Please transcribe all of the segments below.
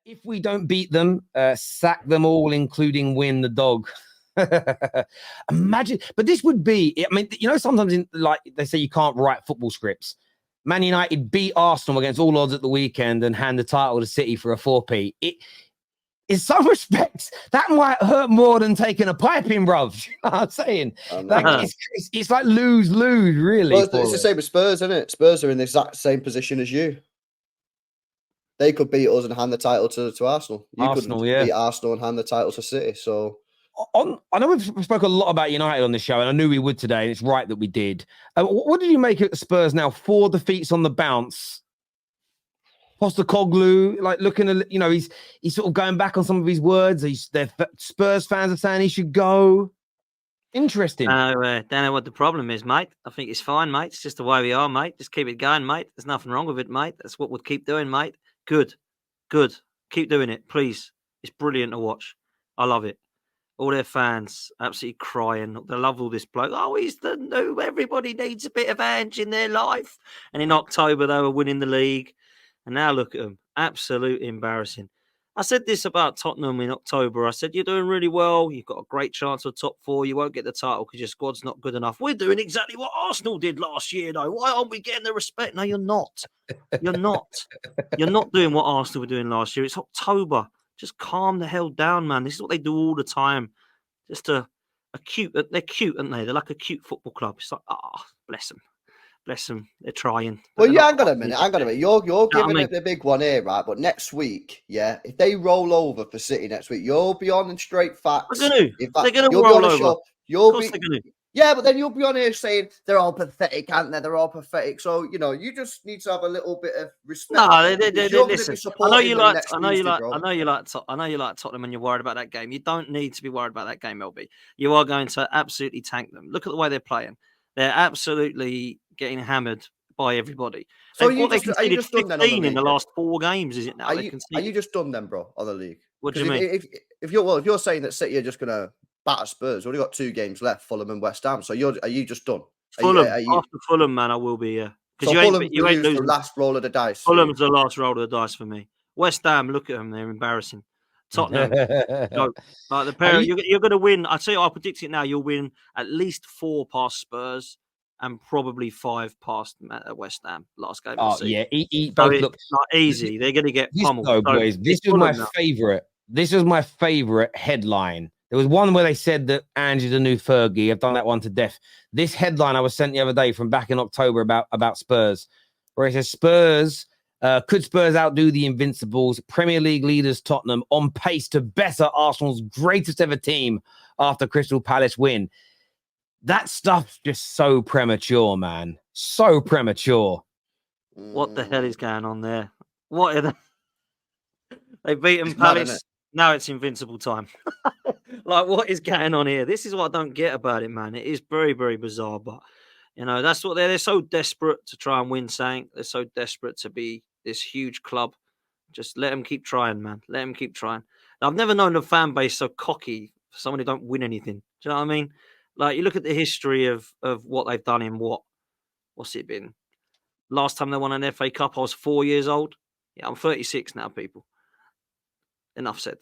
If we don't beat them, sack them all, including Win the dog. Imagine, but this would be, I mean, sometimes like they say you can't write football scripts. Man United beat Arsenal against all odds at the weekend and hand the title to City for a 4p. In some respects, that might hurt more than taking a piping, bruv. You know what I'm saying? Like, it's like lose-lose, really. Well, it's the same with Spurs, isn't it? Spurs are in the exact same position as you. They could beat us and hand the title to Arsenal. You couldn't beat Arsenal and hand the title to City. So, I know we've spoken a lot about United on the show, and I knew we would today, and it's right that we did. What did you make of Spurs now? 4 defeats on the bounce. Postecoglou, like looking at, he's sort of going back on some of his words. Spurs fans are saying he should go. Interesting. Don't know what the problem is, mate. I think it's fine, mate. It's just the way we are, mate. Just keep it going, mate. There's nothing wrong with it, mate. That's what we'll keep doing, mate. Good. Keep doing it, please. It's brilliant to watch. I love it. All their fans absolutely crying. They love all this bloke. Oh, he's the new. Everybody needs a bit of Ange in their life. And in October, they were winning the league. And now look at them. Absolutely embarrassing. I said this about Tottenham in October. I said, you're doing really well. You've got a great chance for top 4. You won't get the title because your squad's not good enough. We're doing exactly what Arsenal did last year, though. Why aren't we getting the respect? No, you're not. You're not. You're not doing what Arsenal were doing last year. It's October. Just calm the hell down, man. This is what they do all the time. Just they're cute, aren't they? They're like a cute football club. It's like, bless them. Bless them. They're trying. Well, yeah, hang on a minute. You're giving it the big one here, right? But next week, yeah, if they roll over for City next week, you'll be on in straight facts. They're going to roll over. Of course they're going to. Yeah, but then you'll be on here saying they're all pathetic, aren't they? They're all pathetic. So, you just need to have a little bit of respect. No, listen. I know you like Tottenham and you're worried about that game. You don't need to be worried about that game, LB. You are going to absolutely tank them. Look at the way they're playing. They're absolutely getting hammered by everybody. So they conceded 15 in the last 4 games, is it now? Are you just done then, bro, on the league? What do you mean? If you're saying that City are just going to batter Spurs, we've only got 2 games left, Fulham and West Ham. So are you just done? After Fulham, man, I will be, yeah. Because you ain't losing the last roll of the dice. Fulham's the last roll of the dice for me. West Ham, look at them, they're embarrassing. Tottenham, no, like the pair, you're going to win. I tell you, I'll predict it now. You'll win at least 4 past Spurs and probably 5 past West Ham last game. Oh yeah, look, not easy. They're going to get pummeled. Boys, this is my favorite. This is my favorite headline. There was one where they said that Ange is the new Fergie. I've done that one to death. This headline I was sent the other day from back in October about Spurs, where it says Spurs. Could Spurs outdo the Invincibles? Premier League leaders Tottenham on pace to better Arsenal's greatest ever team after Crystal Palace win. That stuff's just so premature, man. So premature. What the hell is going on there? What are they've beaten Palace. Now it's Invincible time. Like, what is going on here? This is what I don't get about it, man. It is very, very bizarre, but that's what they're so desperate to try and win something. They're so desperate to be this huge club. Just let them keep trying, man. Let them keep trying. I've never known a fan base so cocky for someone who don't win anything. Do you know what I mean? Like, you look at the history of what they've done in what's it been? Last time they won an FA Cup, I was 4 years old. Yeah, I'm 36 now, people. Enough said.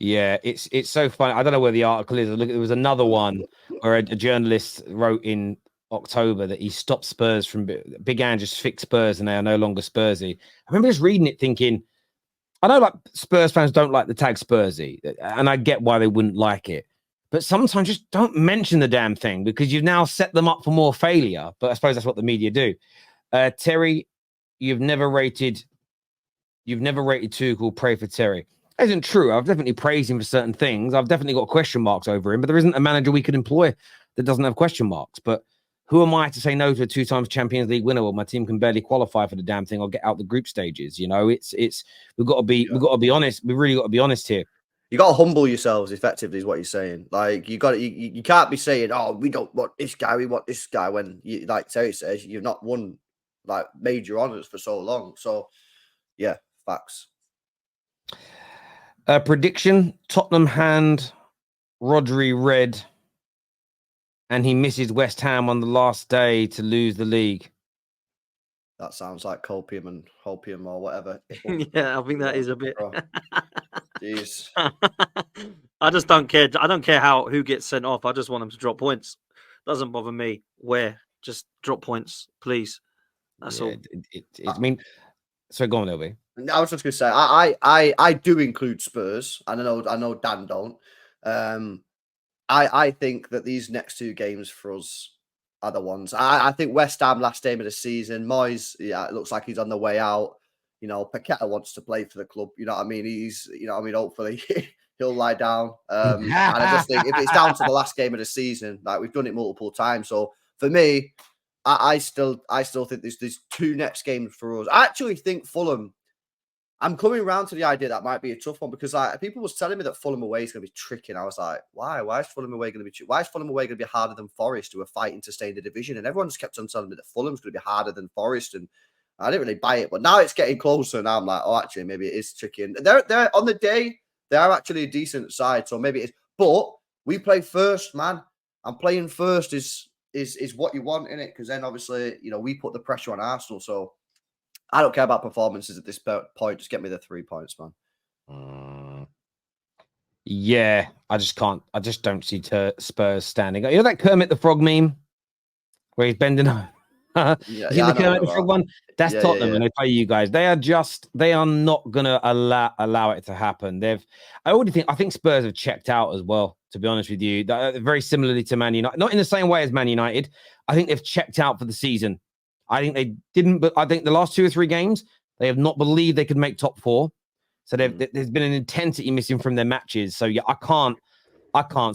Yeah, it's so funny. I don't know where the article is. Look, there was another one where a journalist wrote in October that he stopped Spurs from Big Ange just fixed Spurs and they are no longer Spursy. I remember just reading it thinking, I know like Spurs fans don't like the tag Spursy, and I get why they wouldn't like it. But sometimes just don't mention the damn thing because you've now set them up for more failure. But I suppose that's what the media do. Terry, you've never rated Tuchel. Pray for Terry. That isn't true. I've definitely praised him for certain things. I've definitely got question marks over him, but there isn't a manager we could employ that doesn't have question marks. But who am I to say no to a 2-time Champions League winner? Well, my team can barely qualify for the damn thing or get out the group stages. We've got to be honest. We really got to be honest here. You got to humble yourselves. Effectively, is what you're saying. Like you can't be saying, "Oh, we don't want this guy. We want this guy." When you, like Terry says, you've not won like major honours for so long. So, yeah, facts. Prediction: Tottenham hand Rodri red, and he misses West Ham on the last day to lose the league. That sounds like copium and hopium or whatever. Yeah, I think that is a bit. Jeez. I just don't care. I don't care who gets sent off. I just want them to drop points. Doesn't bother me where. Just drop points, please. That's all. I mean, so go on, LB. I was just going to say, I do include Spurs. I know Dan don't. I think that these next two games for us are the ones. I think West Ham last game of the season. Moyes, yeah, it looks like he's on the way out. You know, Paqueta wants to play for the club. You know what I mean? Hopefully he'll lie down. And I just think if it's down to the last game of the season, like we've done it multiple times. So for me, I still think there's two next games for us. I actually think Fulham. I'm coming around to the idea that might be a tough one because people was telling me that Fulham away is going to be tricky, and I was like, why? Why is Fulham away going to be? Why is Fulham away going to be harder than Forest, who are fighting to stay in the division? And everyone just kept on telling me that Fulham's going to be harder than Forest, and I didn't really buy it. But now it's getting closer, and I'm like, oh, actually, maybe it is tricky. And they're on the day they are actually a decent side, so maybe it's. But we play first, man. And playing first is what you want in it because then obviously we put the pressure on Arsenal, so. I don't care about performances at this point. Just get me the 3 points, man. Yeah, I just can't. I just don't see Spurs standing. You know that Kermit the Frog meme where he's bending over? The Kermit the Frog one? That's Tottenham, and they play you guys. They are not gonna allow it to happen. I think Spurs have checked out as well, to be honest with you. Very similarly to Man United, not in the same way as Man United. I think they've checked out for the season. I think they didn't, but I think the last 2 or 3 games, they have not believed they could make top 4. So there's been an intensity missing from their matches. So yeah, I can't.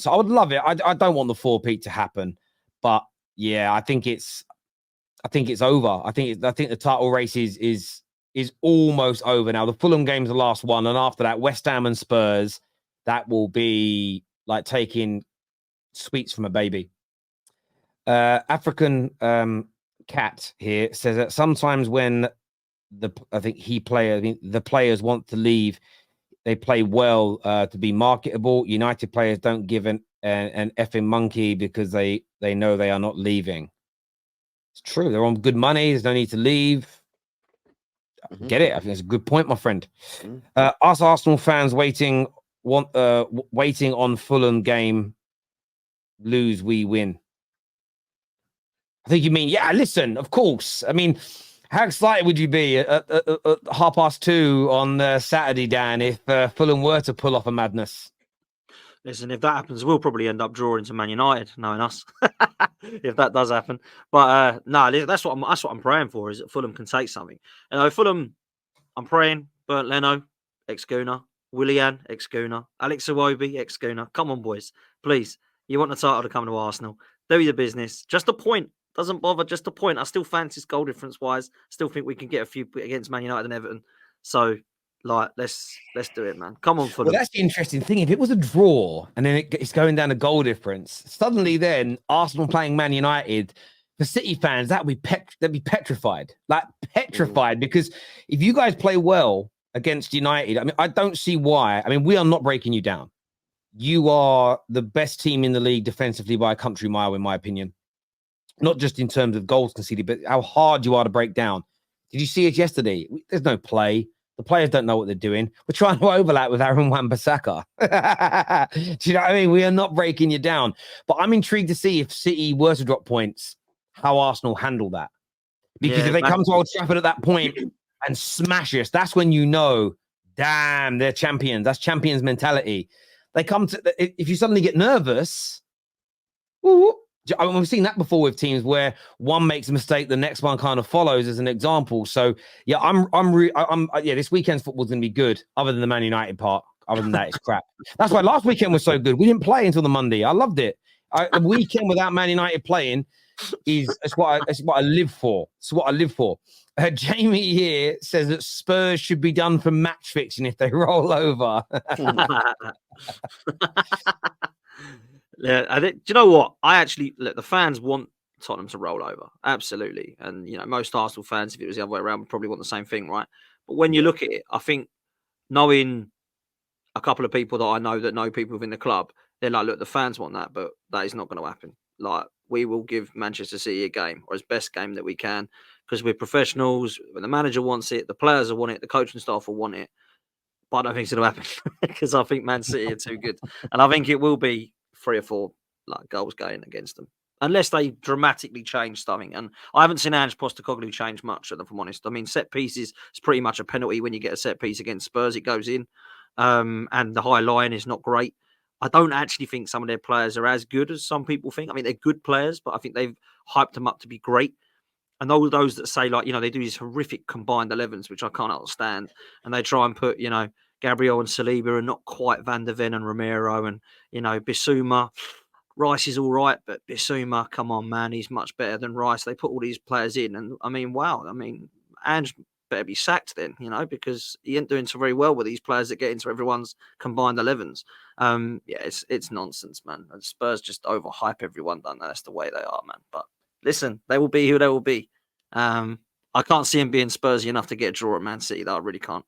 So I would love it. I don't want the 4-peat to happen, but yeah, I think it's over. I think the title race is almost over now. The Fulham game's the last one, and after that, West Ham and Spurs, that will be like taking sweets from a baby. African Cat here says that sometimes when the players want to leave, they play well to be marketable. United players don't give an effing monkey because they know they are not leaving. It's true. They're on good money. There's no need to leave. Get it? I think it's a good point, my friend. Us Arsenal fans waiting on Fulham game. Lose, we win. I think you mean, yeah, listen, of course. I mean, how excited would you be at 2:30 on Saturday, Dan, if Fulham were to pull off a madness? Listen, if that happens, we'll probably end up drawing to Man United, knowing us, if that does happen. But no, that's what I'm praying for, is that Fulham can take something. Fulham, I'm praying, Bernd Leno, ex-Gooner, Willian, ex-Gooner, Alex Iwobi, ex-Gooner. Come on, boys, please. You want the title to come to Arsenal. Do your business. Just a point. Doesn't bother, just a point. I still fancy goal difference wise. Still think we can get a few against Man United and Everton. So, let's do it, man. Come on, Fulham. Well, that's the interesting thing. If it was a draw and then it's going down to goal difference, suddenly then Arsenal playing Man United, for City fans, they'd be petrified. Because if you guys play well against United, I mean, I don't see why. I mean, we are not breaking you down. You are the best team in the league defensively by a country mile, in my opinion. Not just in terms of goals conceded, but how hard you are to break down. Did you see it yesterday? There's no play. The players don't know what they're doing. We're trying to overlap with Aaron Wan-Bissaka. Do you know what I mean? We are not breaking you down. But I'm intrigued to see if City were to drop points, how Arsenal handle that. Because if they come to Old Trafford at that point and smash us, that's when you know, damn, they're champions. That's champions mentality. They come to, if you suddenly get nervous, I mean, we've seen that before with teams where one makes a mistake, the next one kind of follows as an example. So yeah, this weekend's football's going to be good, other than the Man United part. Other than that, it's crap. That's why last weekend was so good. We didn't play until the Monday. I loved it. A weekend without Man United playing it's what I live for. It's what I live for. Jamie here says that Spurs should be done for match fixing if they roll over. Yeah, do you know what? I actually look. The fans want Tottenham to roll over, absolutely, and most Arsenal fans, if it was the other way around, would probably want the same thing, right? But when you look at it, I think knowing a couple of people that I know that know people within the club, they're like, look, the fans want that, but that is not going to happen. Like, we will give Manchester City a game, or as best game that we can, because we're professionals. When the manager wants it, the players will want it, the coaching staff will want it. But I don't think it's going to happen because I think Man City are too good, and I think it will be 3 or 4 goals going against them unless they dramatically change something. And I haven't seen Ange Postecoglou change much, if I'm honest. I mean, set pieces is pretty much a penalty when you get a set piece against Spurs; it goes in, and the high line is not great. I don't actually think some of their players are as good as some people think. I mean, they're good players, but I think they've hyped them up to be great. And all those that say, they do these horrific combined 11s, which I can't understand. And they try and put, Gabriel and Saliba and not quite Van der Ven and Romero and, Bissouma. Rice is all right, but Bissouma, come on, man, he's much better than Rice. They put all these players in. And, I mean, wow. I mean, Ange better be sacked then, because he ain't doing so very well with these players that get into everyone's combined 11s. It's nonsense, man. And Spurs just overhype everyone, don't they? That's the way they are, man. But listen, they will be who they will be. I can't see him being Spursy enough to get a draw at Man City, though. I really can't.